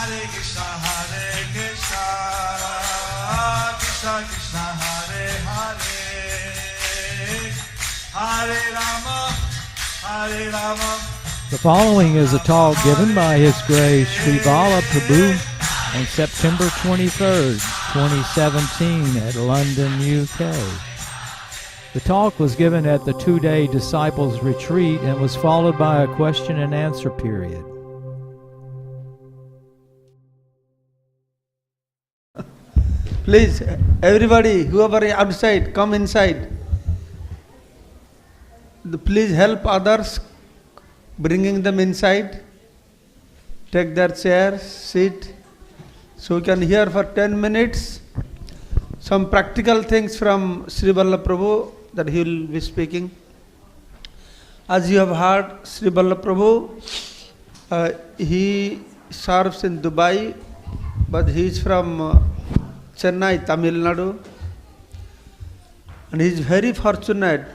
Krishna Krishna Hare Hare Hare Rama Hare Rama. The following is a talk given by His Grace Sri Vallabha Prabhu on September 23rd, 2017 at London, UK. The talk was given at the 2-day Disciples Retreat and was followed by a question and answer period. Please, everybody, whoever is outside, come inside. Please help others, bringing them inside. Take their chairs, sit. So we can hear for 10 minutes some practical things from Sri Vallabha Prabhu that he will be speaking. As you have heard, Sri Vallabha Prabhu, he serves in Dubai, but he is from Chennai, Tamil Nadu, and he is very fortunate.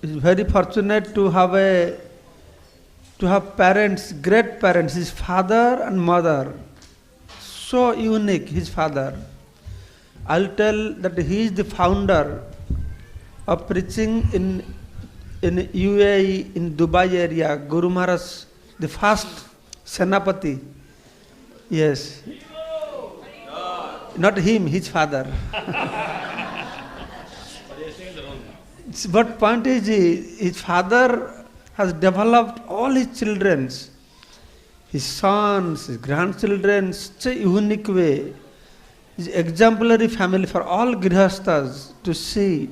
He is very fortunate to have parents, great parents, his father and mother. So unique, his father. I'll tell that he is the founder of preaching in UAE, in Dubai area, Guru Maharaj, the first Senapati. Yes. Not him, his father. But point is, his father has developed all his children, his sons, his grandchildren, such a unique way. It's exemplary family for all grihastas to see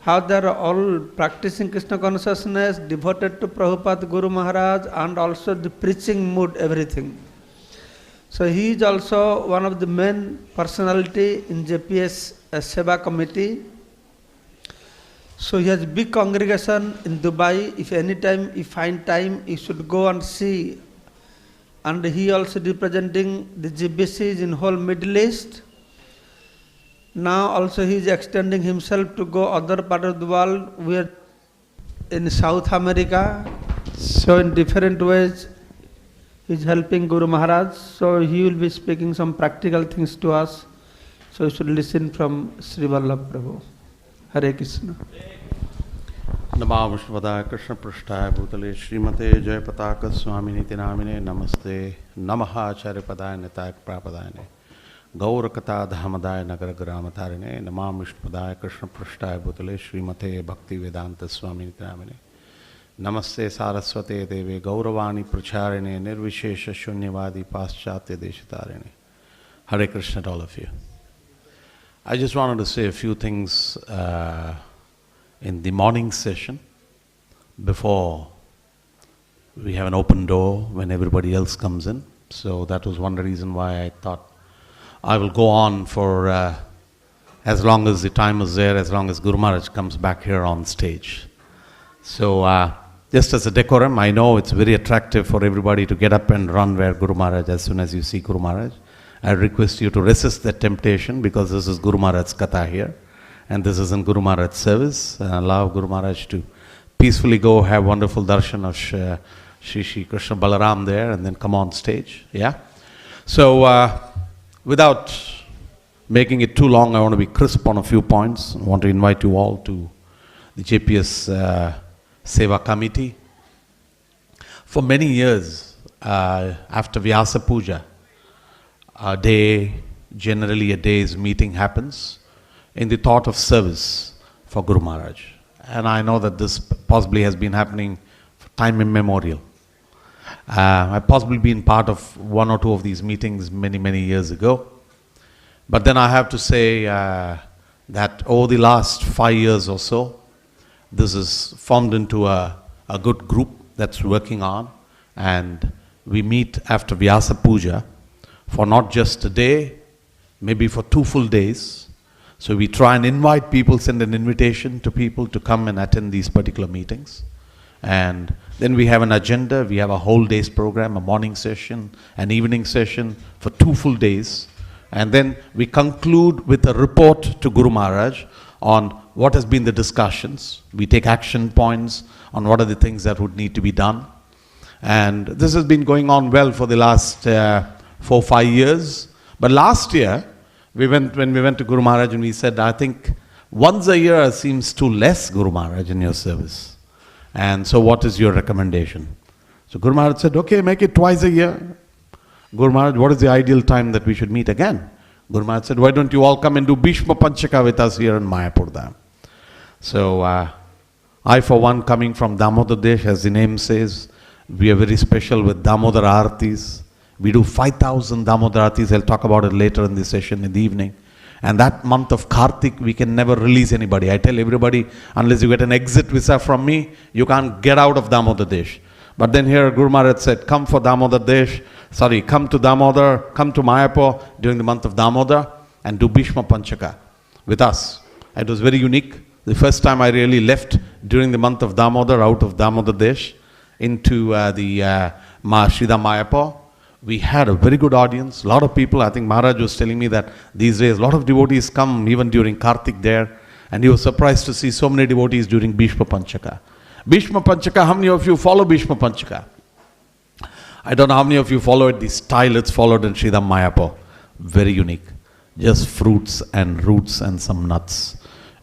how they are all practicing Krishna consciousness, devoted to Prabhupada Guru Maharaj, and also the preaching mood, everything. So he is also one of the main personality in JPS Seva committee. So he has a big congregation in Dubai. If any time you find time, you should go and see. And he also representing the GBCs in whole Middle East. Now also he is extending himself to go other part of the world. We are in South America. So in different ways, he is helping Guru Maharaj. So he will be speaking some practical things to us. So you should listen from Sri Vallabha Prabhu. Hare Krishna. Namo Vishwadaya Krishna Prasthaya Bhutale Srimate Jayapataka Swami Niti Namine Namaste Namaha Acharya Padaya Nitaya Prapadayane Gaurakata Dhamadaya Nagara Gramatarine Namo Vishwadaya Krishna Prasthaya Bhutale Srimate Bhakti Vedanta Swami Niti Namine Namaste Saraswate Deve Gauravani Pracharine Nirvishesha Shunyavadi Paschatya Deshatarine. Hare Krishna to all of you. I just wanted to say a few things in the morning session before we have an open door when everybody else comes in. So that was one reason why I thought I will go on for as long as the time is there, as long as Guru Maharaj comes back here on stage. So just as a decorum, I know it's very attractive for everybody to get up and run where Guru Maharaj as soon as you see Guru Maharaj. I request you to resist that temptation because this is Guru Maharaj's katha here and this is in Guru Maharaj's service. Allow Guru Maharaj to peacefully go have wonderful darshan of Shri Krishna Balaram there and then come on stage. Yeah. So without making it too long, I want to be crisp on a few points. I want to invite you all to the JPS Seva Committee. For many years after Vyasa Puja, generally a day's meeting happens in the thought of service for Guru Maharaj. And I know that this possibly has been happening for time immemorial. I've possibly been part of one or two of these meetings many, many years ago. But then I have to say that over the last 5 years or so, this is formed into a good group that's working on. And we meet after Vyasa Puja for not just a day, maybe for 2 full days. So we try and invite people, send an invitation to people to come and attend these particular meetings. And then we have an agenda, we have a whole day's program, a morning session, an evening session for 2 full days. And then we conclude with a report to Guru Maharaj on what has been the discussions. We take action points on what are the things that would need to be done. And this has been going on well for the last 4-5 years. But last year, when we went to Guru Maharaj and we said, I think once a year seems too less, Guru Maharaj, in your service. And so what is your recommendation? So Guru Maharaj said, okay, make it twice a year. Guru Maharaj, what is the ideal time that we should meet again? Guru Maharaj said, why don't you all come and do Bhishma Panchaka with us here in Mayapur Dham? So I, for one, coming from Damoda Desh, as the name says, we are very special with Damoda Aartis. We do 5,000 Damoda Aartis. I'll talk about it later in the session in the evening. And that month of Kartik, we can never release anybody. I tell everybody, unless you get an exit visa from me, you can't get out of Damoda Desh. But then here Guru Maharaj said, come for Damoda Desh, come to Damodar, come to Mayapur during the month of Damodar and do Bhishma Panchaka with us. It was very unique. The first time I really left during the month of Damodar, out of Damoda Desh, into the Sridham Mayapur. We had a very good audience, a lot of people. I think Maharaj was telling me that these days a lot of devotees come even during Kartik there, and he was surprised to see so many devotees during Bhishma Panchaka. Bhishma Panchaka, how many of you follow Bhishma Panchaka? I don't know how many of you follow it, the style it's followed in Sridham Mayapur. Very unique. Just fruits and roots and some nuts.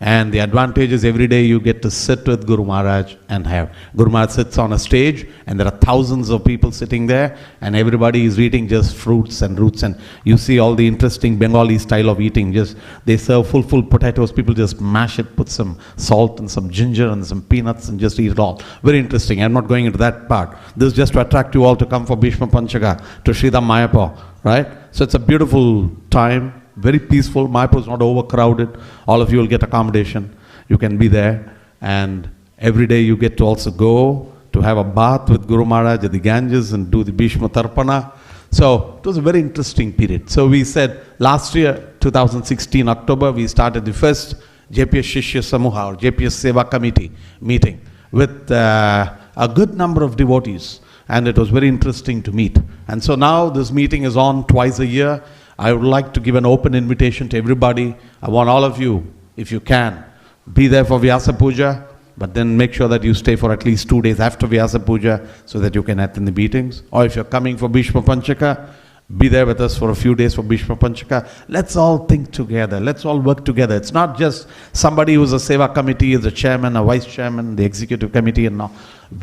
And the advantage is every day you get to sit with Guru Maharaj and have. Guru Maharaj sits on a stage and there are thousands of people sitting there and everybody is eating just fruits and roots. And you see all the interesting Bengali style of eating. Just they serve full potatoes. People just mash it, put some salt and some ginger and some peanuts and just eat it all. Very interesting. I'm not going into that part. This is just to attract you all to come for Bhishma Panchaka to Sridham Mayapur. Right? So it's a beautiful time. Very peaceful. Mayapur is not overcrowded. All of you will get accommodation. You can be there. And every day you get to also go to have a bath with Guru Maharaj at the Ganges and do the Bhishma Tarpana. So it was a very interesting period. So we said last year, 2016 October, we started the first JPS Shishya Samuha or JPS Seva Committee meeting with a good number of devotees. And it was very interesting to meet. And so now this meeting is on twice a year. I would like to give an open invitation to everybody. I want all of you, if you can, be there for Vyasa Puja, but then make sure that you stay for at least 2 days after Vyasa Puja so that you can attend the meetings. Or if you're coming for Bhishma Panchaka, be there with us for a few days for Bhishma Panchaka. Let's all think together. Let's all work together. It's not just somebody who's a Seva committee, is a chairman, a vice chairman, the executive committee and all.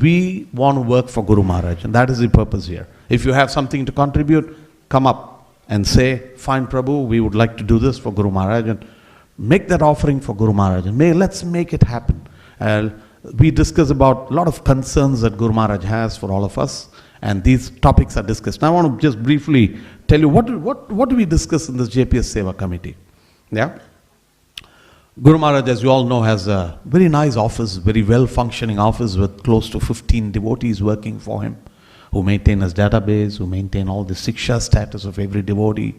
We want to work for Guru Maharaj and that is the purpose here. If you have something to contribute, come up and say, fine Prabhu, we would like to do this for Guru Maharaj and make that offering for Guru Maharaj and let's make it happen. We discuss about a lot of concerns that Guru Maharaj has for all of us and these topics are discussed. Now I want to just briefly tell you what do we discuss in this JPS Seva Committee. Yeah? Guru Maharaj, as you all know, has a very nice office, very well functioning office with close to 15 devotees working for him, who maintain his database, who maintain all the Siksha status of every devotee,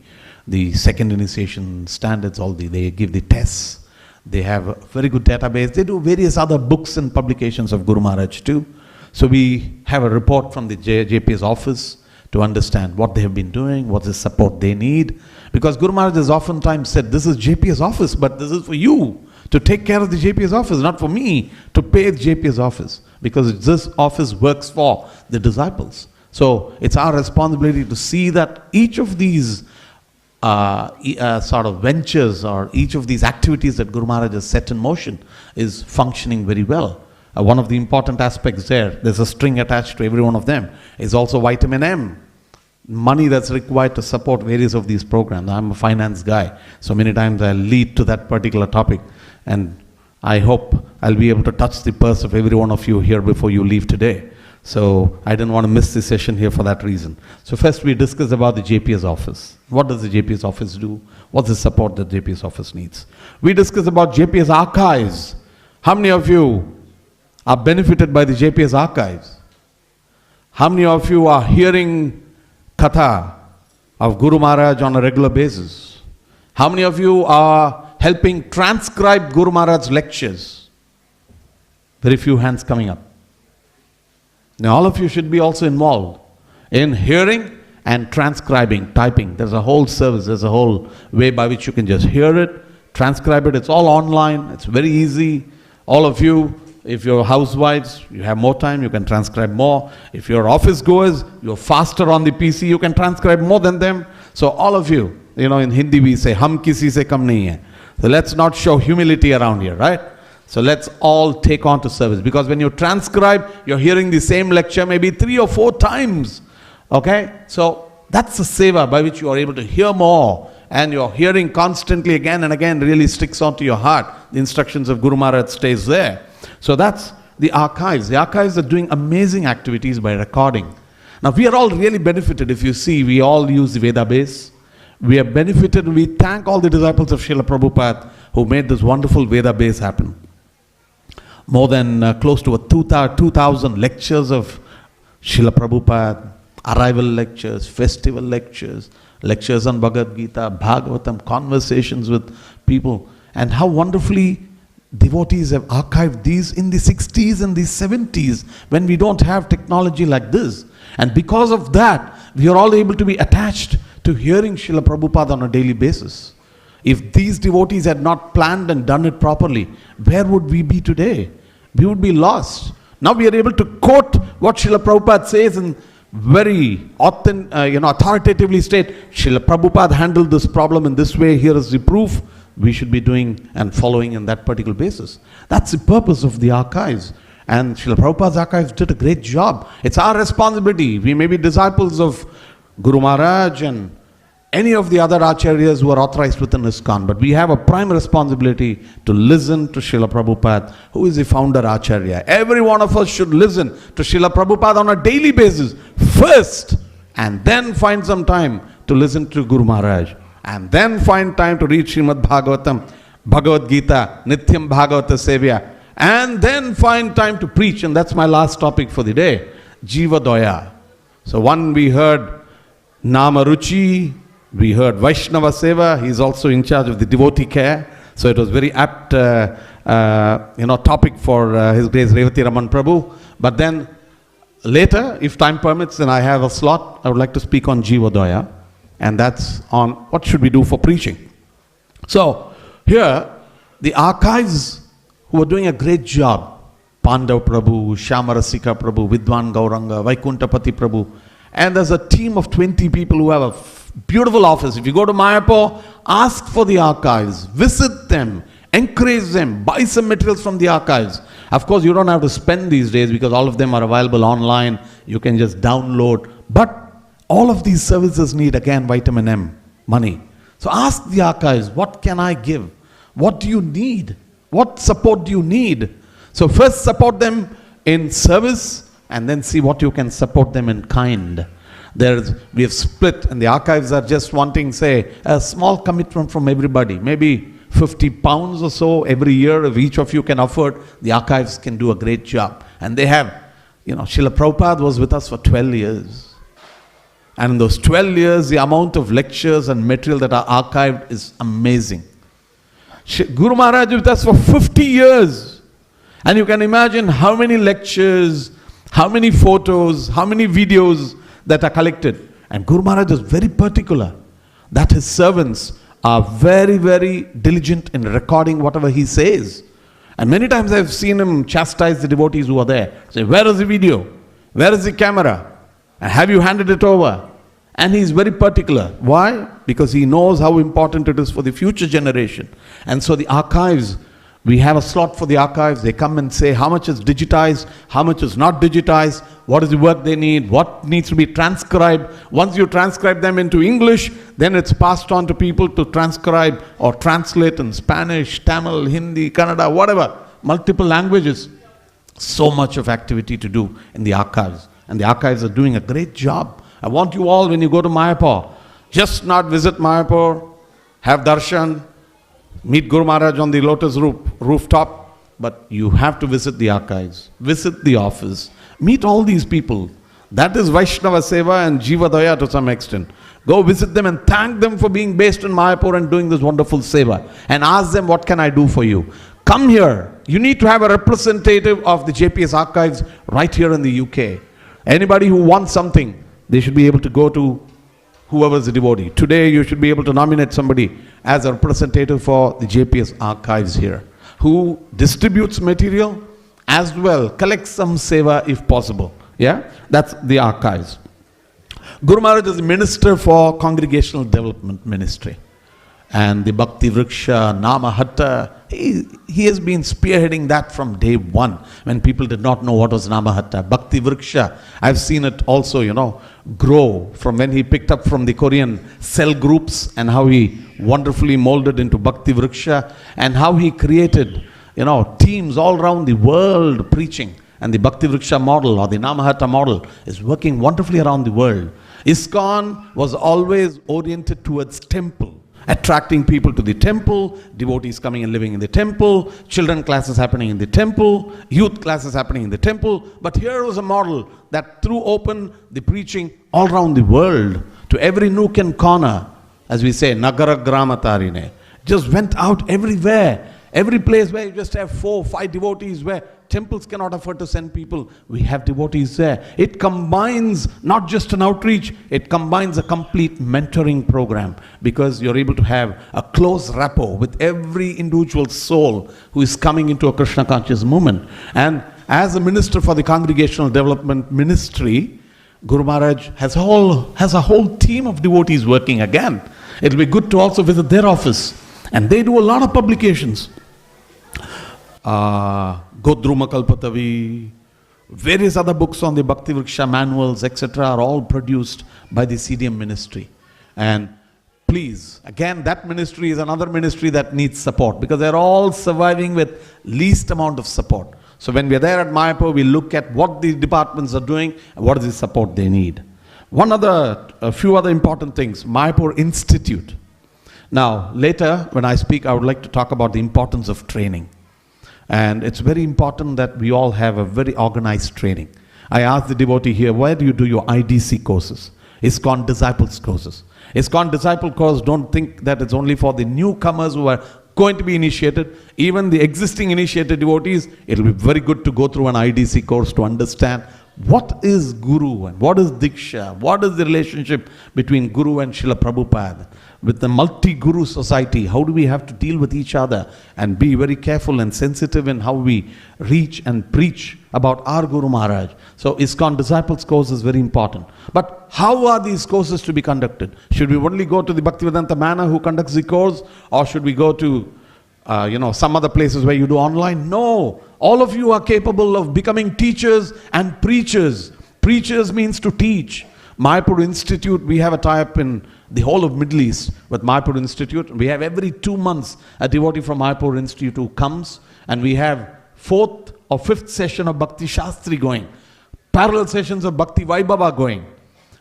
the second initiation standards, they give the tests. They have a very good database. They do various other books and publications of Guru Maharaj too. So we have a report from the JPS office to understand what they have been doing, what the support they need. Because Guru Maharaj has oftentimes said, this is JPS office, but this is for you to take care of the JPS office, not for me to pay the JPS office. Because this office works for the disciples. So it's our responsibility to see that each of these sort of ventures or each of these activities that Guru Maharaj has set in motion is functioning very well. One of the important aspects there's a string attached to every one of them, is also vitamin M. Money that's required to support various of these programs. I'm a finance guy, so many times I lead to that particular topic and I hope I'll be able to touch the purse of every one of you here before you leave today. So I didn't want to miss the session here for that reason. So first we discuss about the JPS office. What does the JPS office do? What's the support that JPS office needs? We discuss about JPS archives. How many of you are benefited by the JPS archives? How many of you are hearing Katha of Guru Maharaj on a regular basis? How many of you are helping transcribe Guru Maharaj's lectures? Very few hands coming up. Now all of you should be also involved in hearing and transcribing, typing. There's a whole service, there's a whole way by which you can just hear it, transcribe it. It's all online, it's very easy. All of you If you're housewives, you have more time, you can transcribe more. If you're office goers, you're faster on the PC, you can transcribe more than them. So all of you, in Hindi we say, hum kisi se kam nahi hai. So let's not show humility around here, right? So let's all take on to service. Because when you transcribe, you're hearing the same lecture maybe 3 or 4 times. Okay? So that's the seva by which you are able to hear more. And your hearing constantly again and again really sticks onto your heart. The instructions of Guru Maharaj stays there. So that's the archives. The archives are doing amazing activities by recording. Now we are all really benefited. If you see, we all use the Veda base. We are benefited. We thank all the disciples of Srila Prabhupada who made this wonderful Veda base happen. More than close to 2,000 lectures of Srila Prabhupada, arrival lectures, festival lectures, lectures on Bhagavad Gita, Bhagavatam, conversations with people, and how wonderfully devotees have archived these in the 60s and the 70s when we don't have technology like this. And because of that, we are all able to be attached to hearing Srila Prabhupada on a daily basis. If these devotees had not planned and done it properly, where would we be today? We would be lost. Now we are able to quote what Srila Prabhupada says and very authoritatively state, Srila Prabhupada handled this problem in this way, here is the proof. We should be doing and following in that particular basis. That's the purpose of the archives. And Srila Prabhupada's archives did a great job. It's our responsibility. We may be disciples of Guru Maharaj and any of the other acharyas who are authorized within ISKCON, but we have a prime responsibility to listen to Srila Prabhupada, who is the founder acharya. Every one of us should listen to Srila Prabhupada on a daily basis first, and then find some time to listen to Guru Maharaj, and then find time to read Srimad Bhagavatam, Bhagavad Gita, Nityam Bhagavata Sevya, and then find time to preach. And that's my last topic for the day, Jiva Doya. So one we heard Nama Ruchi, we heard Vaishnava Seva. He's also in charge of the devotee care. So it was very apt topic for His Grace Revati Raman Prabhu. But then later, if time permits and I have a slot, I would like to speak on Jiva Doya. And that's on what should we do for preaching. So here, the archives who are doing a great job, Pandav Prabhu, Shyamarasika Prabhu, Vidwan Gauranga, Vaikuntapati Prabhu, and there's a team of 20 people who have a beautiful office. If you go to Mayapur, ask for the archives, visit them, encourage them, buy some materials from the archives. Of course, you don't have to spend these days because all of them are available online. You can just download. But all of these services need, again, vitamin M, money. So ask the archives, what can I give? What do you need? What support do you need? So first support them in service and then see what you can support them in kind. We have split, and the archives are just wanting, say, a small commitment from everybody. Maybe 50 pounds or so every year, if each of you can afford, the archives can do a great job. And they have, Srila Prabhupada was with us for 12 years. And in those 12 years, the amount of lectures and material that are archived is amazing. Guru Maharaj was with us for 50 years. And you can imagine how many lectures, how many photos, how many videos that are collected. And Guru Maharaj is very particular that his servants are very, very diligent in recording whatever he says. And many times I've seen him chastise the devotees who are there. Say, where is the video? Where is the camera? And have you handed it over? And he's very particular. Why? Because he knows how important it is for the future generation. And so the archives, we have a slot for the archives. They come and say how much is digitized, how much is not digitized, what is the work they need, what needs to be transcribed. Once you transcribe them into English, then it's passed on to people to transcribe or translate in Spanish, Tamil, Hindi, Kannada, whatever, multiple languages. So much of activity to do in the archives. And the archives are doing a great job. I want you all, when you go to Mayapur, just not visit Mayapur, have darshan, meet Guru Maharaj on the lotus rooftop, but you have to visit the archives, visit the office, meet all these people. That is Vaishnava Seva and Jiva Daya to some extent. Go visit them and thank them for being based in Mayapur and doing this wonderful Seva. And ask them, what can I do for you? Come here. You need to have a representative of the JPS archives right here in the UK. Anybody who wants something, they should be able to go to whoever is the devotee. Today you should be able to nominate somebody as a representative for the JPS archives here, who distributes material as well. Collect some seva if possible. Yeah, that's the archives. Guru Maharaj is a minister for Congregational Development Ministry. And the Bhakti Vriksha, Namahatta, he has been spearheading that from day one, when people did not know what was Namahatta. Bhakti Vriksha, I've seen it also, grow from when he picked up from the Korean cell groups, and how he wonderfully molded into Bhakti Vriksha, and how he created, teams all around the world preaching. And the Bhakti Vriksha model, or the Namahatta model, is working wonderfully around the world. ISKCON was always oriented towards temple, attracting people to the temple, devotees coming and living in the temple, children classes happening in the temple, youth classes happening in the temple. But here was a model that threw open the preaching all around the world, to every nook and corner, as we say, Nagara Gramatarine. Just went out everywhere. Every place where you just have 4 or 5 devotees, where temples cannot afford to send people, we have devotees there. It combines not just an outreach, it combines a complete mentoring program, because you're able to have a close rapport with every individual soul who is coming into a Krishna conscious movement. And as a minister for the Congregational Development Ministry, Guru Maharaj has a whole team of devotees working again. It'll be good to also visit their office. And they do a lot of publications. Godruma Kalpatavi, various other books on the Bhakti Vriksha manuals, etc. are all produced by the CDM ministry. And please, again, that ministry is another ministry that needs support, because they're all surviving with least amount of support. So when we're there at Mayapur, we look at what the departments are doing and what is the support they need. A few other important things. Mayapur Institute. Now, later when I speak, I would like to talk about the importance of training. And it's very important that we all have a very organized training. I asked the devotee here, where do you do your IDC courses? ISKCON Disciples courses. ISKCON Disciple course, don't think that it's only for the newcomers who are going to be initiated. Even the existing initiated devotees, it'll be very good to go through an IDC course to understand what is Guru and what is Diksha, what is the relationship between Guru and Srila Prabhupada. With the multi-Guru society, how do we have to deal with each other and be very careful and sensitive in how we reach and preach about our Guru Maharaj. So ISKCON Disciples course is very important. But how are these courses to be conducted? Should we only go to the Bhaktivedanta Manor who conducts the course, or should we go to some other places where you do online? No, all of you are capable of becoming teachers and preachers. Preachers means to teach. Mayapur Institute, we have a tie-up in the whole of Middle East with Mayapur Institute. We have every 2 months a devotee from Mayapur Institute who comes, and we have 4th or 5th session of Bhakti Shastri going, parallel sessions of Bhakti Vaibhava going,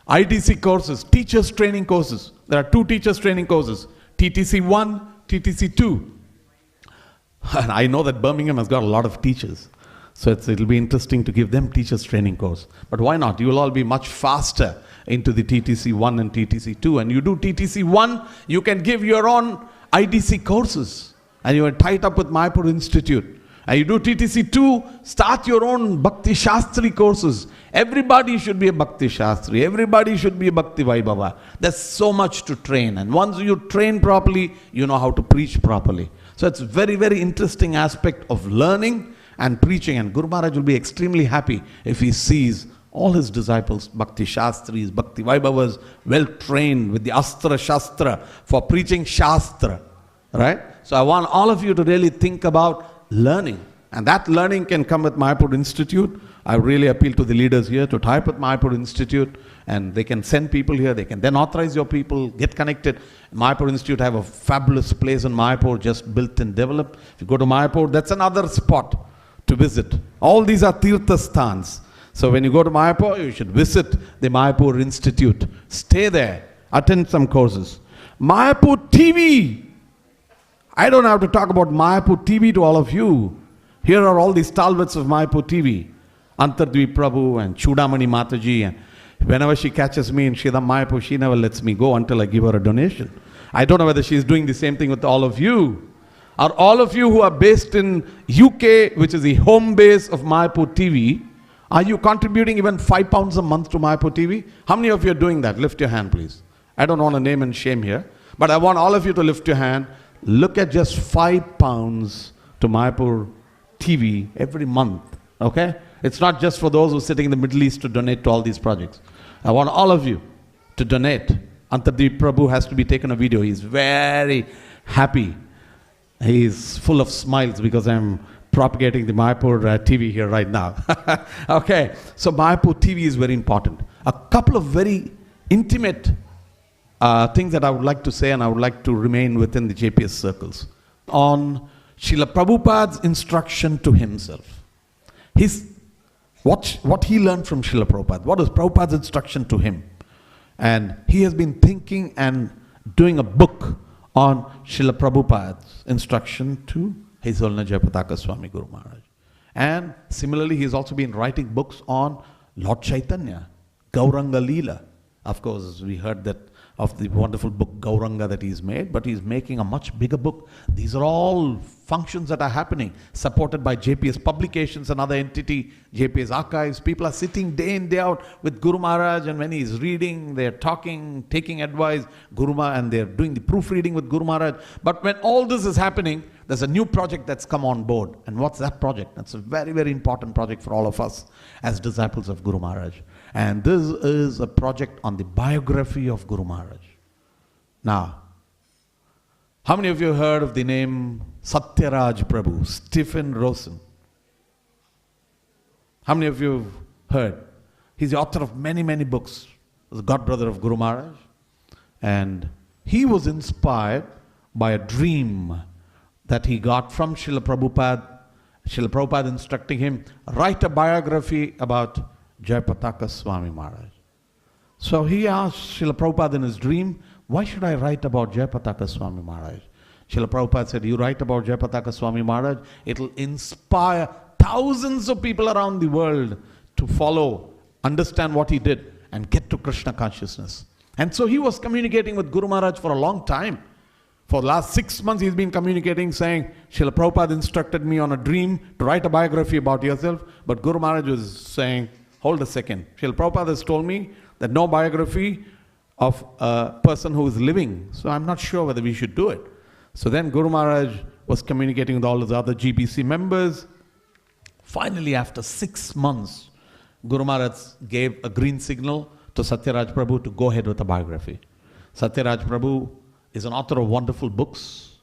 IDC courses, teachers training courses. There are 2 teachers training courses, TTC 1, TTC 2. And I know that Birmingham has got a lot of teachers. So it'll be interesting to give them teachers training course. But why not? You will all be much faster into the TTC 1 and TTC 2. And you do TTC 1, you can give your own IDC courses. And you are tied up with Mayapur Institute. And you do TTC 2, start your own Bhakti Shastri courses. Everybody should be a Bhakti Shastri. Everybody should be a Bhakti Vaibhava. There's so much to train. And once you train properly, you know how to preach properly. So it's very, very interesting aspect of learning and preaching. And Guru Maharaj will be extremely happy if he sees all his disciples, Bhakti Shastris, Bhakti Vaibhavas, well trained with the Astra Shastra for preaching Shastra. Right? So I want all of you to really think about learning. And that learning can come with Mayapur Institute. I really appeal to the leaders here to tie up with Mayapur Institute, and they can send people here. They can then authorize your people, get connected. Mayapur Institute have a fabulous place in Mayapur, just built and developed. If you go to Mayapur, that's another spot to visit. All these are Tirtha Sthans. So when you go to Mayapur, you should visit the Mayapur Institute. Stay there, attend some courses. Mayapur TV. I don't have to talk about Mayapur TV to all of you. Here are all the stalwarts of Mayapur TV. Antardvi Prabhu and Chudamani Mataji. And whenever she catches me in Shridham Mayapur, she never lets me go until I give her a donation. I don't know whether she's doing the same thing with all of you. Are all of you who are based in UK, which is the home base of Mayapur TV, are you contributing even £5 a month to Mayapur TV? How many of you are doing that? Lift your hand, please. I don't want to name and shame here, but I want all of you to lift your hand. Look at just £5 to Mayapur TV every month. Okay? It's not just for those who are sitting in the Middle East to donate to all these projects. I want all of you to donate. Untitled Prabhu has to be taken a video. He's very happy. He's full of smiles because I'm propagating the Mayapur TV here right now. Okay, so Mayapur TV is very important. A couple of very intimate things that I would like to say, and I would like to remain within the JPS circles. On Srila Prabhupada's instruction to himself. What he learned from Srila Prabhupada. What was Prabhupada's instruction to him? And he has been thinking and doing a book on Srila Prabhupada's instruction to His Holiness Jayapataka Swami Guru Maharaj. And similarly, he has also been writing books on Lord Chaitanya, Gauranga Leela. Of course, we heard that of the wonderful book Gauranga that he's made, but he's making a much bigger book. These are all functions that are happening, supported by JPS publications, another entity, JPS archives. People are sitting day in, day out with Guru Maharaj, and when he's reading, they're talking, taking advice, and they're doing the proofreading with Guru Maharaj. But when all this is happening, there's a new project that's come on board. And what's that project? That's a very, very important project for all of us as disciples of Guru Maharaj. And this is a project on the biography of Guru Maharaj. Now, how many of you heard of the name Satyaraj Prabhu, Stephen Rosen? How many of you have heard? He's the author of many, many books. He was a godbrother of Guru Maharaj. And he was inspired by a dream that he got from Srila Prabhupada. Srila Prabhupada instructing him, write a biography about Jayapataka Swami Maharaj. So he asked Srila Prabhupada in his dream, why should I write about Jayapataka Swami Maharaj? Srila Prabhupada said, you write about Jayapataka Swami Maharaj, it will inspire thousands of people around the world to follow, understand what he did, and get to Krishna consciousness. And so he was communicating with Guru Maharaj for a long time. For the last 6 months he's been communicating, saying, Srila Prabhupada instructed me on a dream to write a biography about yourself. But Guru Maharaj was saying, hold a second. Srila Prabhupada has told me that no biography of a person who is living. So I'm not sure whether we should do it. So then Guru Maharaj was communicating with all his other GBC members. Finally, after 6 months, Guru Maharaj gave a green signal to Satyaraj Prabhu to go ahead with a biography. Satyaraj Prabhu is an author of wonderful books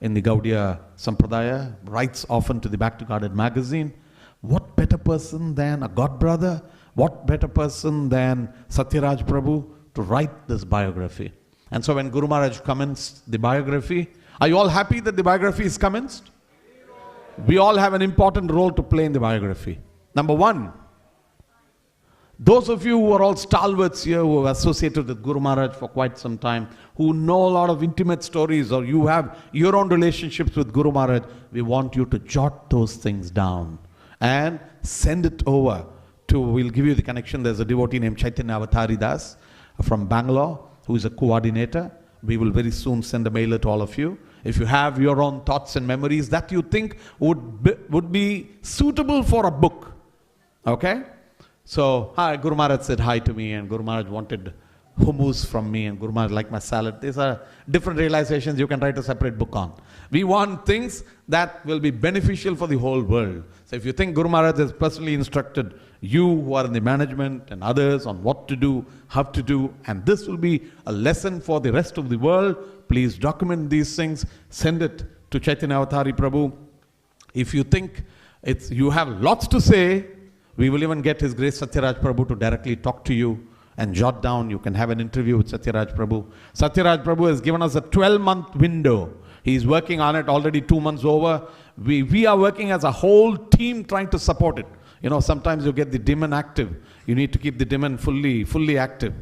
in the Gaudiya Sampradaya, writes often to the Back to Godhead magazine. What better person than a God brother? What better person than Satyaraj Prabhu to write this biography? And so when Guru Maharaj commenced the biography, are you all happy that the biography is commenced? We all have an important role to play in the biography. Number one, those of you who are all stalwarts here, who are associated with Guru Maharaj for quite some time, who know a lot of intimate stories, or you have your own relationships with Guru Maharaj, we want you to jot those things down and send it over to, we'll give you the connection. There's a devotee named Chaitanya Avatari Das from Bangalore, who is a coordinator. We will very soon send a mailer to all of you. If you have your own thoughts and memories that you think would be suitable for a book, okay? So, hi, Guru Maharaj said hi to me, and Guru Maharaj wanted hummus from me, and Guru Maharaj liked my salad. These are different realizations you can write a separate book on. We want things that will be beneficial for the whole world. So if you think Guru Maharaj has personally instructed you who are in the management and others on what to do, how to do, and this will be a lesson for the rest of the world, please document these things, send it to Chaitanya Avatari Prabhu. If you think you have lots to say, we will even get His Grace Satyaraj Prabhu to directly talk to you and jot down. You can have an interview with Satyaraj Prabhu. Satyaraj Prabhu has given us a 12-month window. He is working on it, already 2 months over. We are working as a whole team trying to support it. You know, sometimes you get the demon active. You need to keep the demon fully active.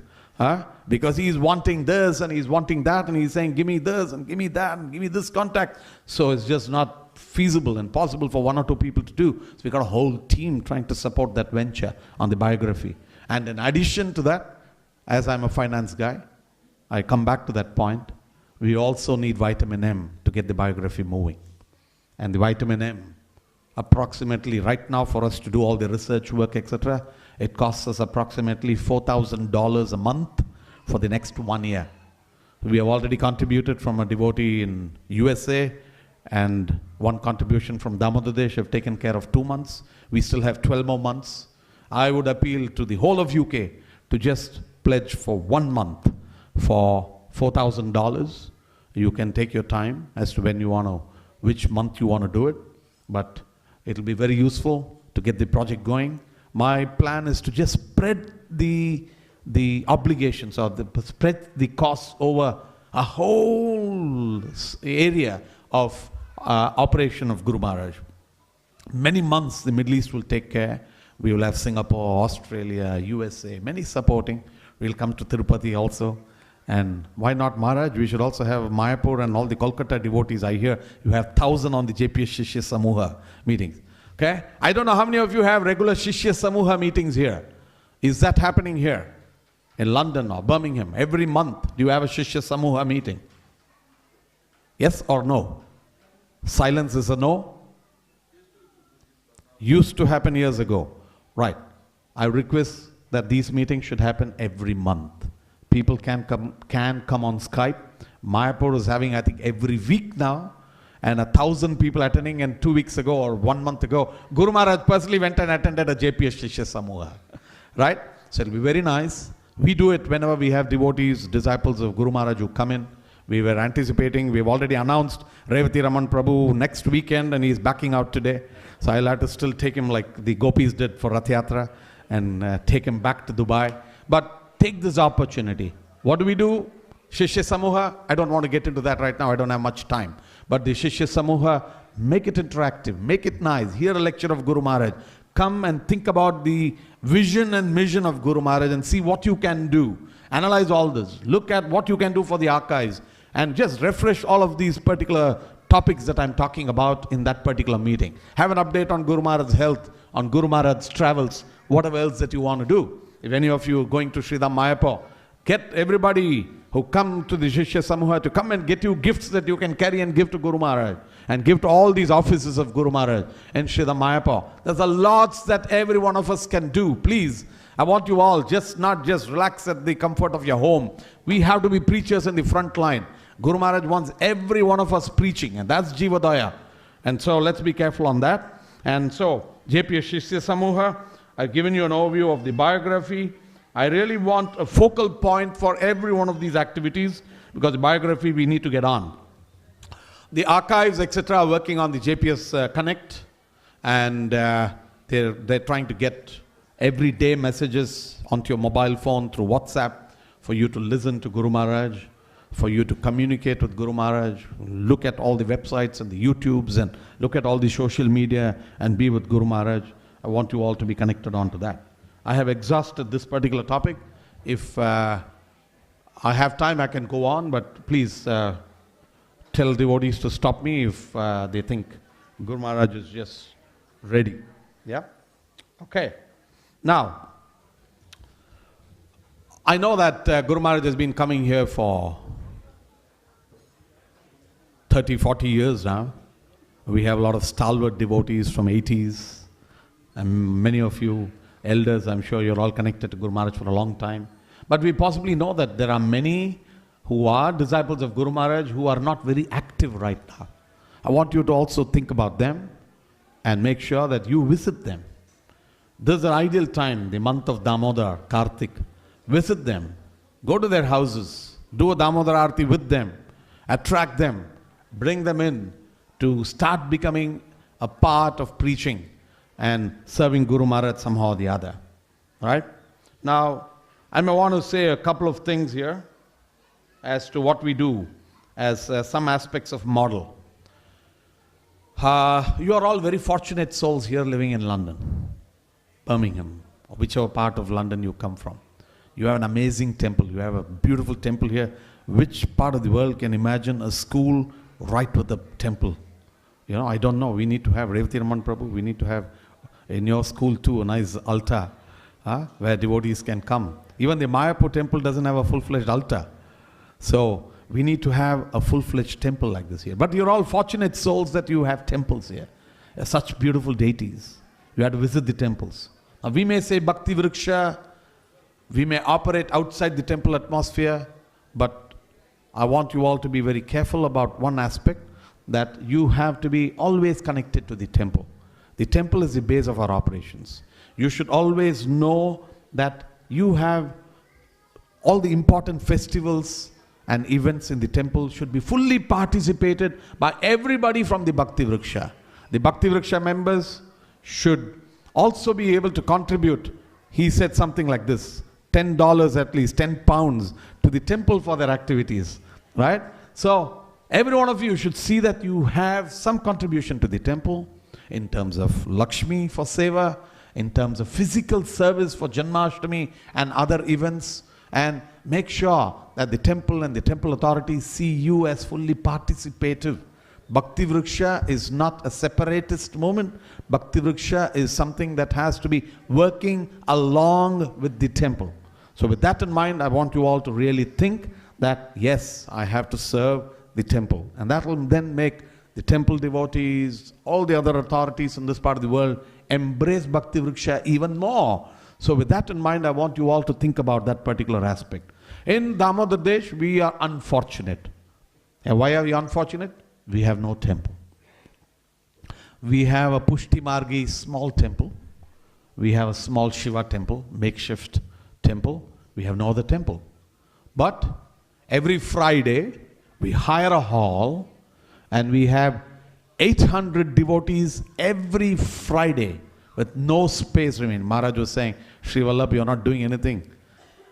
Because he is wanting this and he's wanting that, and he's saying, give me this and give me that and give me this contact. So it's just not feasible and possible for 1 or 2 people to do. So we got a whole team trying to support that venture on the biography. And in addition to that, as I'm a finance guy, I come back to that point. We also need vitamin M to get the biography moving. And the vitamin M, approximately right now for us to do all the research work, etc., it costs us approximately $4,000 a month for the next 1 year. We have already contributed from a devotee in USA, and One contribution from Damoda Desh have taken care of 2 months. We still have 12 more months. I would appeal to the whole of UK to just pledge for 1 month for $4,000. You can take your time as to when you want to, which month you want to do it, but it'll be very useful to get the project going. My plan is to just spread the obligations or spread the costs over a whole area of operation of Guru Maharaj. Many months the Middle East will take care. We will have Singapore, Australia, USA, many supporting. We'll come to Tirupati also. And why not Maharaj? We should also have Mayapur and all the Kolkata devotees. I hear you have 1,000 on the JPS Shishya Samuha meetings. Okay? I don't know how many of you have regular Shishya Samuha meetings here. Is that happening here? In London or Birmingham? Every month do you have a Shishya Samuha meeting? Yes or no? Silence is a no? Used to happen years ago. Right. I request that these meetings should happen every month. People can come on Skype. Mayapur is having, I think, every week now, and 1,000 people attending. And 2 weeks ago or 1 month ago, Guru Maharaj personally went and attended a JPS Shishya Samuha. Right? So it'll be very nice. We do it whenever we have devotees, disciples of Guru Maharaj who come in. We were anticipating, we've already announced Recitation Prabhu next weekend, and he's backing out today. So I'll have to still take him like the gopis did for Rath Yatra and take him back to Dubai. But take this opportunity. What do we do? Shishya Samuha, I don't want to get into that right now, I don't have much time. But the Shishya Samuha, make it interactive, make it nice. Hear a lecture of Guru Maharaj. Come and think about the vision and mission of Guru Maharaj and see what you can do. Analyze all this. Look at what you can do for the archives and just refresh all of these particular topics that I'm talking about in that particular meeting. Have an update on Guru Maharaj's health, on Guru Maharaj's travels, whatever else that you want to do. If any of you are going to Sridham Mayapur, get everybody who come to the Shishya Samuha to come and get you gifts that you can carry and give to Guru Maharaj and give to all these offices of Guru Maharaj in Sridham Mayapur. There's a lots that every one of us can do. Please, I want you all not just relax at the comfort of your home. We have to be preachers in the front line. Guru Maharaj wants every one of us preaching, and that's Jivadaya. And so let's be careful on that. And so, JPS Shishya Samuha, I've given you an overview of the biography. I really want a focal point for every one of these activities, because the biography we need to get on. The archives, etc., are working on the JPS Connect, and they're trying to get everyday messages onto your mobile phone through WhatsApp for you to listen to Guru Maharaj, for you to communicate with Guru Maharaj, look at all the websites and the YouTubes and look at all the social media and be with Guru Maharaj. I want you all to be connected onto that. I have exhausted this particular topic. If I have time, I can go on, but please tell devotees to stop me if they think Guru Maharaj is just ready. Yeah? Okay. Now, I know that Guru Maharaj has been coming here for 30, 40 years now. We have a lot of stalwart devotees from 80s, and many of you elders, I'm sure you're all connected to Guru Maharaj for a long time. But we possibly know that there are many who are disciples of Guru Maharaj who are not very active right now. I want you to also think about them and make sure that you visit them. This is an ideal time, the month of Damoda, Kartik. Visit them, go to their houses, do a Damoda Arati with them, attract them, bring them in to start becoming a part of preaching and serving Guru Maharaj somehow or the other. Right? Now, I may want to say a couple of things here as to what we do as some aspects of model. You are all very fortunate souls here living in London, Birmingham, or whichever part of London you come from. You have an amazing temple. You have a beautiful temple here. Which part of the world can imagine a school right with a temple? You know, I don't know. We need to have Recitation Prabhu. We need to have in your school too a nice altar where devotees can come. Even the Mayapur temple doesn't have a full-fledged altar. So we need to have a full-fledged temple like this here. But you're all fortunate souls that you have temples here. Such beautiful deities. You have to visit the temples. Now we may say Bhakti Vriksha, we may operate outside the temple atmosphere, but I want you all to be very careful about one aspect, that you have to be always connected to the temple. The temple is the base of our operations. You should always know that you have all the important festivals and events in the temple should be fully participated by everybody from the Bhakti Vriksha. The Bhakti Vriksha members should also be able to contribute. He said something like this, $10 at least, 10 pounds to the temple for their activities, right? So every one of you should see that you have some contribution to the temple in terms of Lakshmi for Seva, in terms of physical service for Janmashtami and other events, and make sure that the temple and the temple authorities see you as fully participative. Bhakti Vriksha is not a separatist movement. Bhakti Vriksha is something that has to be working along with the temple. So with that in mind, I want you all to really think that, yes, I have to serve the temple. And that will then make the temple devotees, all the other authorities in this part of the world, embrace Bhakti Vriksha even more. So with that in mind, I want you all to think about that particular aspect. In Damoda Desh, we are unfortunate. And why are we unfortunate? We have no temple. We have a Pushti Margi small temple. We have a small Shiva temple, makeshift temple. We have no other temple. But every Friday, we hire a hall and we have 800 devotees every Friday with no space remaining. Maharaj was saying, Sri Vallabh, you're not doing anything.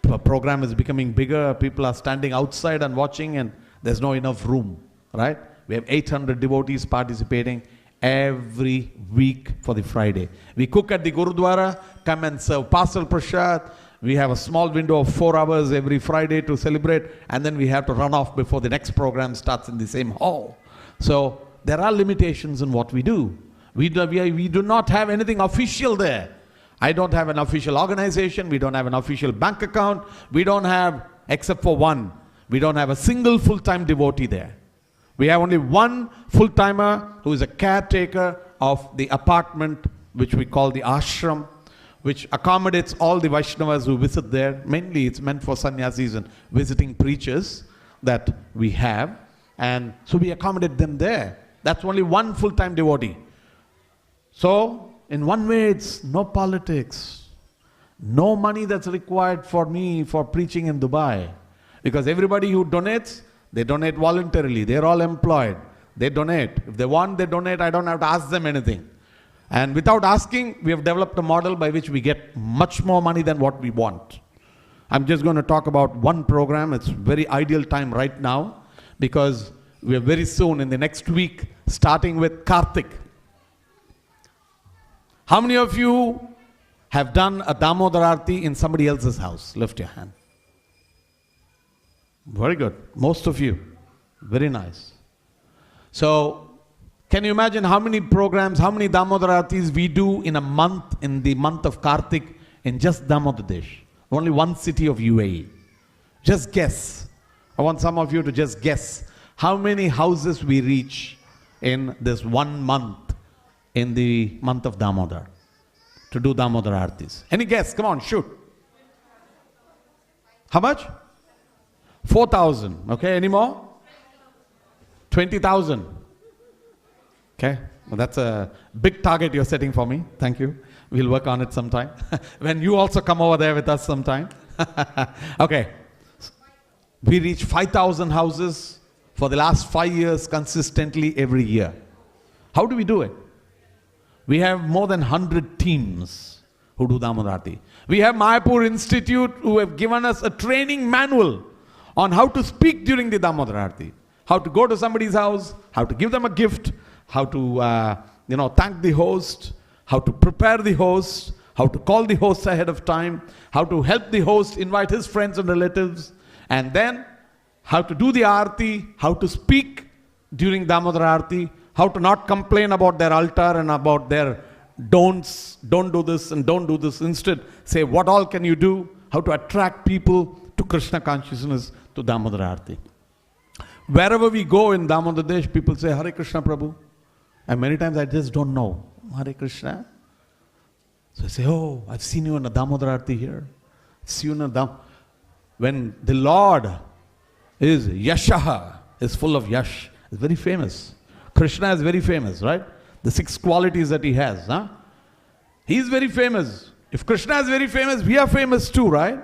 The program is becoming bigger. People are standing outside and watching and there's no enough room, right? We have 800 devotees participating every week for the Friday. We cook at the Gurudwara, come and serve Parcel Prashad. We have a small window of 4 hours every Friday to celebrate, and then we have to run off before the next program starts in the same hall. So there are limitations in what we do. We do not have anything official there. I don't have an official organization. We don't have an official bank account. We don't have, except for one, we don't have a single full-time devotee there. We have only one full-timer who is a caretaker of the apartment which we call the ashram, which accommodates all the Vaishnavas who visit there. Mainly it's meant for sannyasis and visiting preachers that we have. And so we accommodate them there. That's only one full-time devotee. So in one way it's no politics, no money that's required for me for preaching in Dubai. Because everybody who donates, they donate voluntarily. They're all employed. They donate. If they want, they donate. I don't have to ask them anything. And without asking, we have developed a model by which we get much more money than what we want. I'm just going to talk about one program. It's very ideal time right now because we are very soon in the next week starting with Kartik. How many of you have done a Damodar Arti in somebody else's house? Lift your hand. Very good. Most of you. Very nice. So, can you imagine how many programs, how many Damodar Artis we do in a month, in the month of Kartik, in just Damodar Desh? Only one city of UAE. Just guess. I want some of you to just guess how many houses we reach in this 1 month, in the month of Damodar, to do Damodar Artis. Any guess? Come on, shoot. How much? 4,000. Okay, any more? 20,000. Okay, well, that's a big target you're setting for me. Thank you. We'll work on it sometime. When you also come over there with us sometime. Okay. We reach 5,000 houses for the last 5 years consistently every year. How do we do it? We have more than 100 teams who do Damodar Arti. We have Mayapur Institute who have given us a training manual on how to speak during the Damodar Arti. How to go to somebody's house, how to give them a gift, how to thank the host, how to prepare the host, how to call the host ahead of time, how to help the host invite his friends and relatives, and then how to do the Arti, how to speak during Damodar Arti, how to not complain about their altar and about their don't do this and don't do this. Instead, say what all can you do, how to attract people to Krishna consciousness to Damodar Arti. Wherever we go in Damodar Desh, people say, Hare Krishna Prabhu. And many times I just don't know. Hare Krishna. So I say, oh, I've seen you in a Damodar Arti here. See you in a When the Lord is Yashaha, is full of Yash, is very famous. Krishna is very famous, right? The 6 qualities that he has. Huh? He is very famous. If Krishna is very famous, we are famous too, right?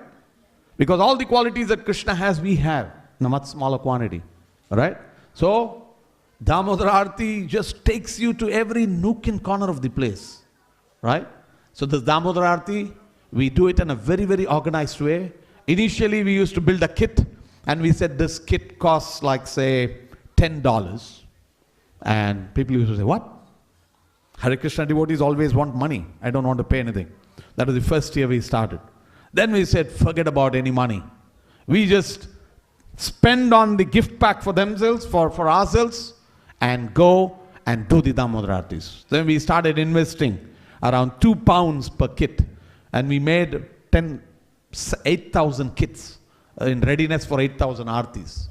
Because all the qualities that Krishna has, we have in a much smaller quantity. Right? So, Damoda Arati just takes you to every nook and corner of the place. Right? So this Damoda Arati, we do it in a very, very organized way. Initially, we used to build a kit, and we said this kit costs like, say, $10. And people used to say, what? Hare Krishna devotees always want money. I don't want to pay anything. That was the first year we started. Then we said, forget about any money. We just spend on the gift pack for themselves, for ourselves, and go and do the Damoda Aratis. Then we started investing around £2 per kit. And we made 8,000 kits in readiness for 8,000 artis.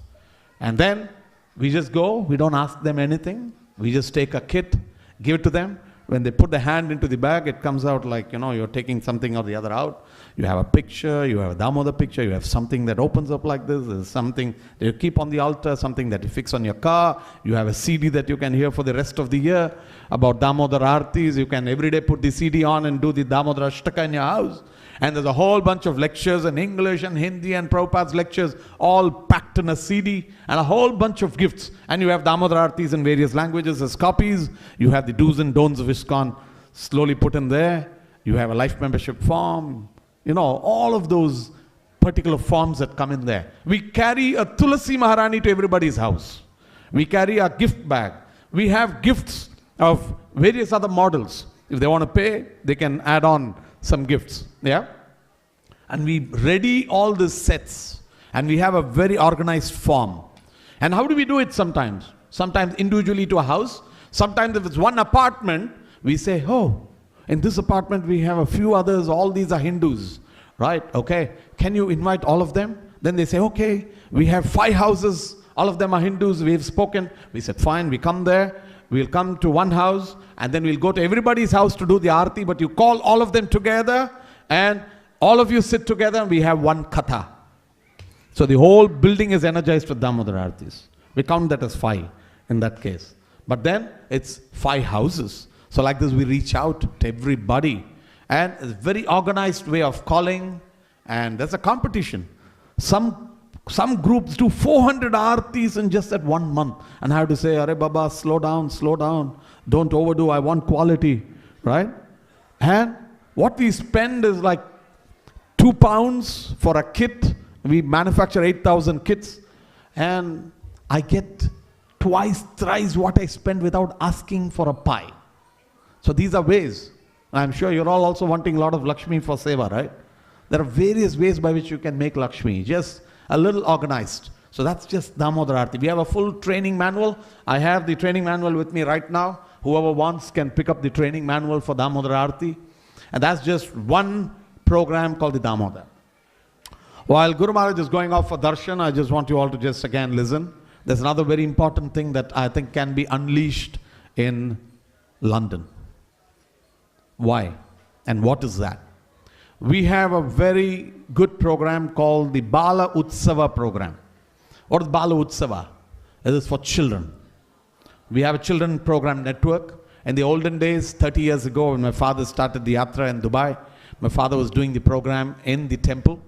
And then we just go, we don't ask them anything. We just take a kit, give it to them. When they put the hand into the bag, it comes out like, you're taking something or the other out. You have a picture, you have a Damoda picture, you have something that opens up like this. There's something that you keep on the altar, something that you fix on your car. You have a CD that you can hear for the rest of the year about Damoda Artis. You can every day put the CD on and do the Damoda Ashtaka in your house. And there's a whole bunch of lectures in English and Hindi and Prabhupada's lectures all packed in a CD and a whole bunch of gifts. And you have Damoda Artis in various languages as copies. You have the do's and don'ts of ISKCON slowly put in there. You have a life membership form. All of those particular forms that come in there. We carry a Tulasi Maharani to everybody's house. We carry a gift bag. We have gifts of various other models. If they want to pay, they can add on some gifts. Yeah? And we ready all these sets. And we have a very organized form. And how do we do it sometimes? Sometimes individually to a house. Sometimes if it's one apartment, we say, oh, in this apartment we have a few others, all these are Hindus, right? Okay, can you invite all of them? Then they say, okay, we have 5 houses, all of them are Hindus, we've spoken. We said, fine, we come there, we'll come to one house, and then we'll go to everybody's house to do the arti, but you call all of them together, and all of you sit together, and we have one katha. So the whole building is energized with Damoda Artis. We count that as 5 in that case. But then it's 5 houses. So like this, we reach out to everybody. And it's a very organized way of calling. And there's a competition. Some groups do 400 artis in just that 1 month. And I have to say, Arey Baba, slow down. Don't overdo, I want quality. Right? And what we spend is like £2 for a kit. We manufacture 8,000 kits. And I get twice, thrice what I spend without asking for a pie. So these are ways. I'm sure you're all also wanting a lot of Lakshmi for Seva, right? There are various ways by which you can make Lakshmi, just a little organized. So that's just Damoda Arati. We have a full training manual. I have the training manual with me right now. Whoever wants can pick up the training manual for Damoda Arati. And that's just one program called the Damoda. While Guru Maharaj is going off for darshan, I just want you all to just again listen. There's another very important thing that I think can be unleashed in London. Why? And what is that? We have a very good program called the Bala Utsava program. What is Bala Utsava? It is for children. We have a children program network. In the olden days, 30 years ago, when my father started the Yatra in Dubai, my father was doing the program in the temple.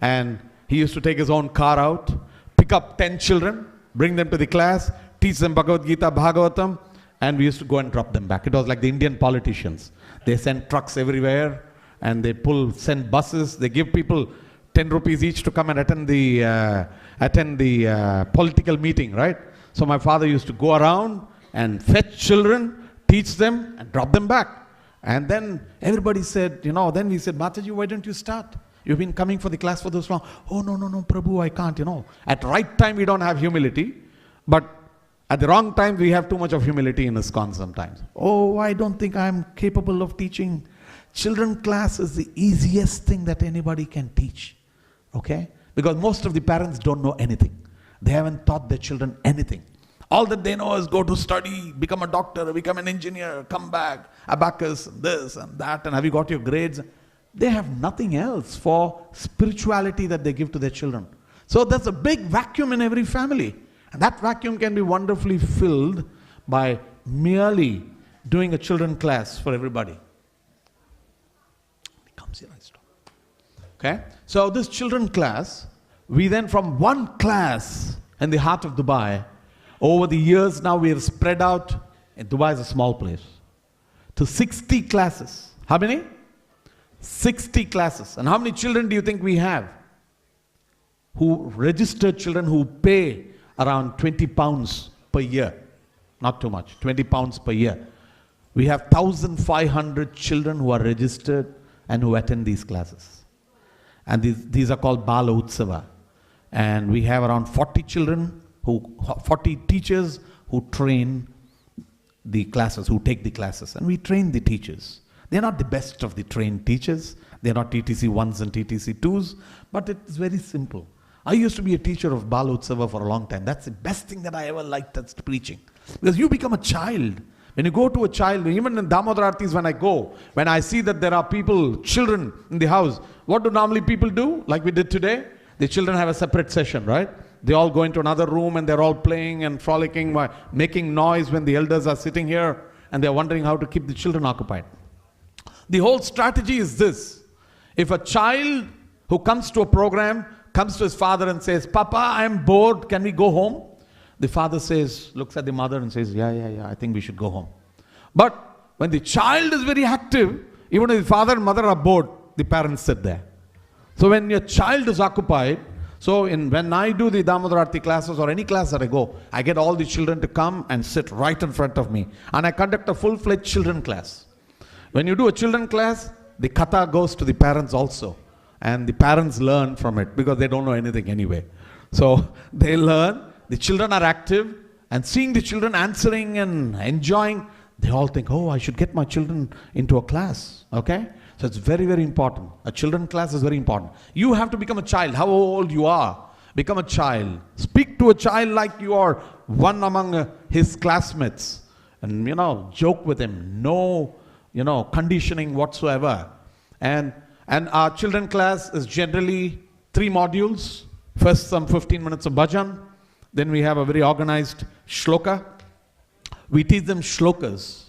And he used to take his own car out, pick up 10 children, bring them to the class, teach them Bhagavad Gita, Bhagavatam, and we used to go and drop them back. It was like the Indian politicians. They send trucks everywhere, and they send buses. They give people 10 rupees each to come and attend the political meeting, right? So my father used to go around and fetch children, teach them, and drop them back. And then everybody said, then we said, Mataji, why don't you start? You've been coming for the class for this long. Oh, no, Prabhu, I can't, At right time, we don't have humility. But at the wrong time, we have too much of humility in ISKCON sometimes. Oh, I don't think I'm capable of teaching. Children class is the easiest thing that anybody can teach. Okay? Because most of the parents don't know anything. They haven't taught their children anything. All that they know is go to study, become a doctor, become an engineer, come back, abacus, this and that, and have you got your grades? They have nothing else for spirituality that they give to their children. So there's a big vacuum in every family. And that vacuum can be wonderfully filled by merely doing a children class for everybody. It comes here, I stop. Okay? So this children class, we then from one class in the heart of Dubai, over the years now we have spread out, and Dubai is a small place, to 60 classes. How many? 60 classes. And how many children do you think we have? Who registered children who pay around 20 pounds per year. Not too much, 20 pounds per year. We have 1,500 children who are registered and who attend these classes. And these are called Bala Utsava. And we have around 40 children, 40 teachers who train the classes, who take the classes. And we train the teachers. They're not the best of the trained teachers. They're not TTC 1s and TTC 2s, but it's very simple. I used to be a teacher of Bala Utsava for a long time. That's the best thing that I ever liked, that's preaching. Because you become a child. When you go to a child, even in Damoda Aartis when I see that there are people, children in the house, what do normally people do? Like we did today? The children have a separate session, right? They all go into another room and they're all playing and frolicking, making noise when the elders are sitting here and they're wondering how to keep the children occupied. The whole strategy is this. If a child who comes to a program comes to his father and says, Papa, I'm bored, can we go home? The father says, looks at the mother and says, yeah, I think we should go home. But when the child is very active, even if the father and mother are bored, the parents sit there. So when your child is occupied, when I do the Damoda Aarti classes or any class that I go, I get all the children to come and sit right in front of me. And I conduct a full-fledged children class. When you do a children class, the katha goes to the parents also. And the parents learn from it because they don't know anything anyway. So they learn, the children are active, and seeing the children answering and enjoying, they all think, oh, I should get my children into a class. Okay? So it's very, very important. A children class is very important. You have to become a child. How old you are, become a child. Speak to a child like you are one among his classmates. And, joke with him. No, conditioning whatsoever. And our children class is generally 3 modules. First, some 15 minutes of bhajan. Then we have a very organized shloka. We teach them shlokas.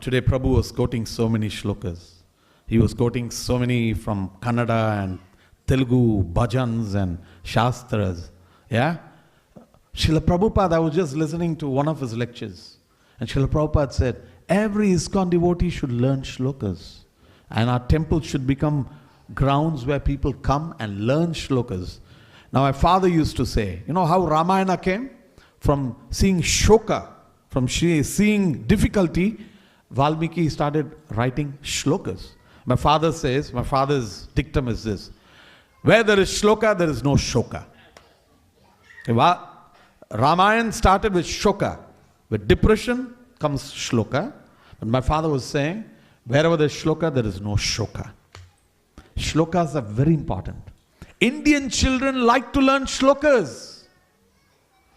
Today Prabhu was quoting so many shlokas. He was quoting so many from Kannada and Telugu, bhajans and shastras. Yeah? Srila Prabhupada, I was just listening to one of his lectures. And Srila Prabhupada said, every ISKCON devotee should learn shlokas. And our temple should become grounds where people come and learn shlokas. Now my father used to say, how Ramayana came? From seeing shoka, from seeing difficulty, Valmiki started writing shlokas. My father's dictum is this: where there is shloka, there is no shoka. Ramayana started with shoka. With depression comes shloka. But my father was saying, wherever there is shloka, there is no shoka. Shlokas are very important. Indian children like to learn shlokas.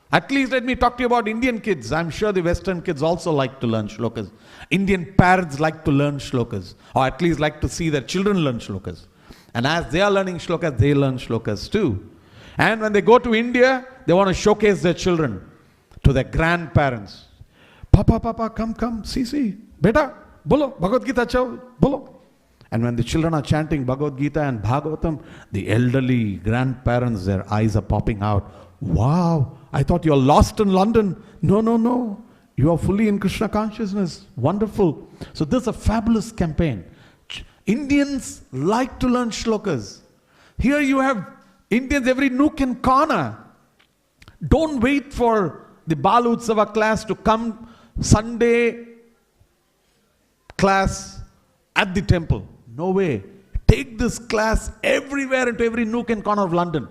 At least let me talk to you about Indian kids. I'm sure the Western kids also like to learn shlokas. Indian parents like to learn shlokas, or at least like to see their children learn shlokas. And as they are learning shlokas, they learn shlokas too. And when they go to India, they want to showcase their children to their grandparents. Papa, come, see, beta, bolo, Bhagavad Gita chao, bolo. And when the children are chanting Bhagavad Gita and Bhagavatam, the elderly grandparents, their eyes are popping out. Wow, I thought you're lost in London. No. You are fully in Krishna consciousness. Wonderful. So this is a fabulous campaign. Indians like to learn shlokas. Here you have Indians every nook and corner. Don't wait for the Bala Utsava class to come Sunday class at the temple. No way. Take this class everywhere into every nook and corner of London.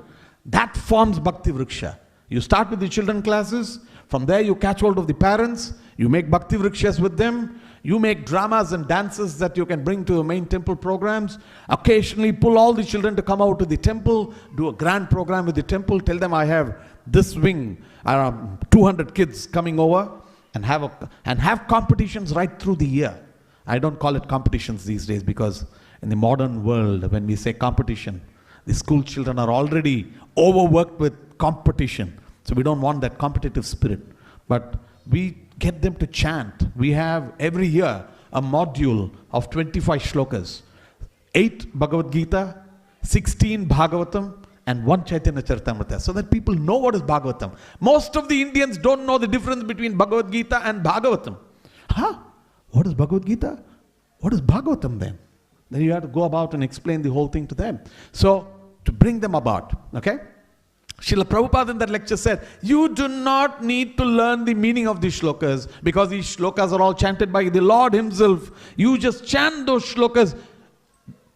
That forms Bhakti Vriksha. You start with the children classes. From there you catch hold of the parents. You make Bhakti Vrikshas with them. You make dramas and dances that you can bring to the main temple programs. Occasionally pull all the children to come out to the temple. Do a grand program with the temple. Tell them I have this wing. 200 kids coming over. And have competitions right through the year. I don't call it competitions these days because in the modern world, when we say competition, the school children are already overworked with competition. So we don't want that competitive spirit. But we get them to chant. We have every year a module of 25 shlokas. 8 Bhagavad Gita, 16 Bhagavatam, and 1 Chaitanya Charitamrita, so that people know what is Bhagavatam. Most of the Indians don't know the difference between Bhagavad Gita and Bhagavatam. Huh? What is Bhagavad Gita? What is Bhagavatam then? Then you have to go about and explain the whole thing to them. So, to bring them about, okay? Srila Prabhupada in that lecture said, you do not need to learn the meaning of these shlokas, because these shlokas are all chanted by the Lord Himself. You just chant those shlokas,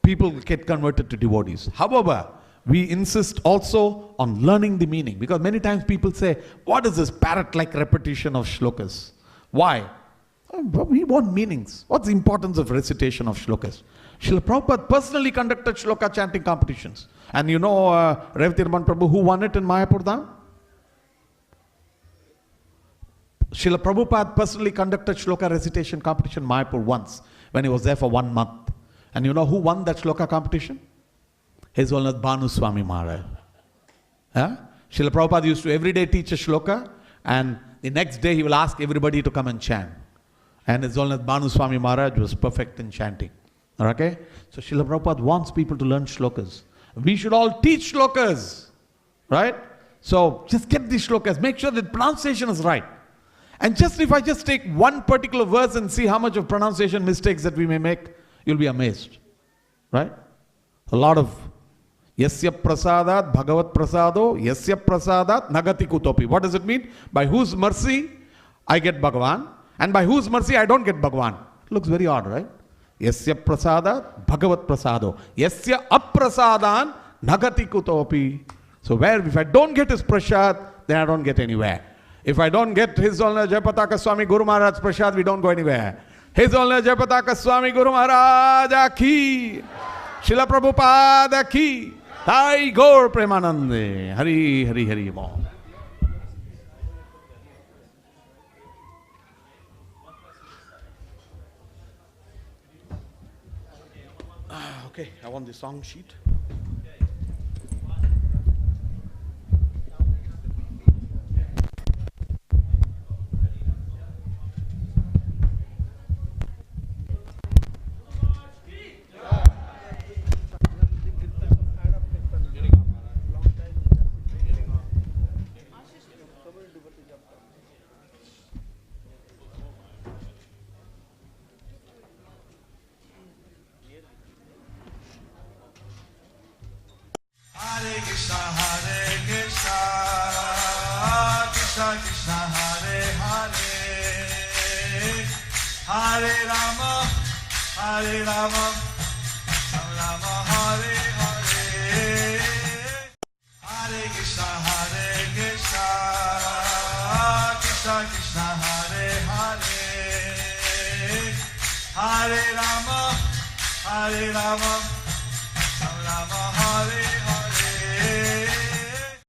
people get converted to devotees. However, we insist also on learning the meaning, because many times people say, what is this parrot-like repetition of shlokas? Why? We want meanings. What's the importance of recitation of shlokas? Srila Prabhupada personally conducted shloka chanting competitions. And you know London Prabhu, who won it in Mayapur Dham? Srila Prabhupada personally conducted shloka recitation competition in Mayapur once, when he was there for 1 month. And you know who won that shloka competition? His Holiness Bhanu Swami Maharaj. Srila Prabhupada used to every day teach a shloka, and the next day he will ask everybody to come and chant. And His Holiness Bhanu Swami Maharaj was perfect in chanting. Okay? So Srila Prabhupada wants people to learn shlokas. We should all teach shlokas. Right? So just get these shlokas. Make sure that pronunciation is right. And just if I just take one particular verse and see how much of pronunciation mistakes that we may make, you'll be amazed. Right? A lot of Yasya prasadat bhagavat prasado yasya prasadat nagati kutopi. What does it mean? By whose mercy I get Bhagavan, and by whose mercy I don't get Bhagavan. Looks very odd, right? Yasya prasadat bhagavat prasado yasya aprasadan nagati kutopi. So where if I don't get his prasad, then I don't get anywhere. If I don't get His London Jayapataka Swami Guru Maharaj prasad, we don't go anywhere. His London Jayapataka Swami Guru Maharaj ki, Srila Prabhupada ki, Thai Gaur Premanande, Hari Hari Hari Mo. Okay, I want the song sheet. Hare Krishna, Krishna Krishna, Hare Hare, Hare Rama, Rama Rama, Hare Hare. Hare Krishna, Krishna Krishna, Hare Hare, Hare Rama, Rama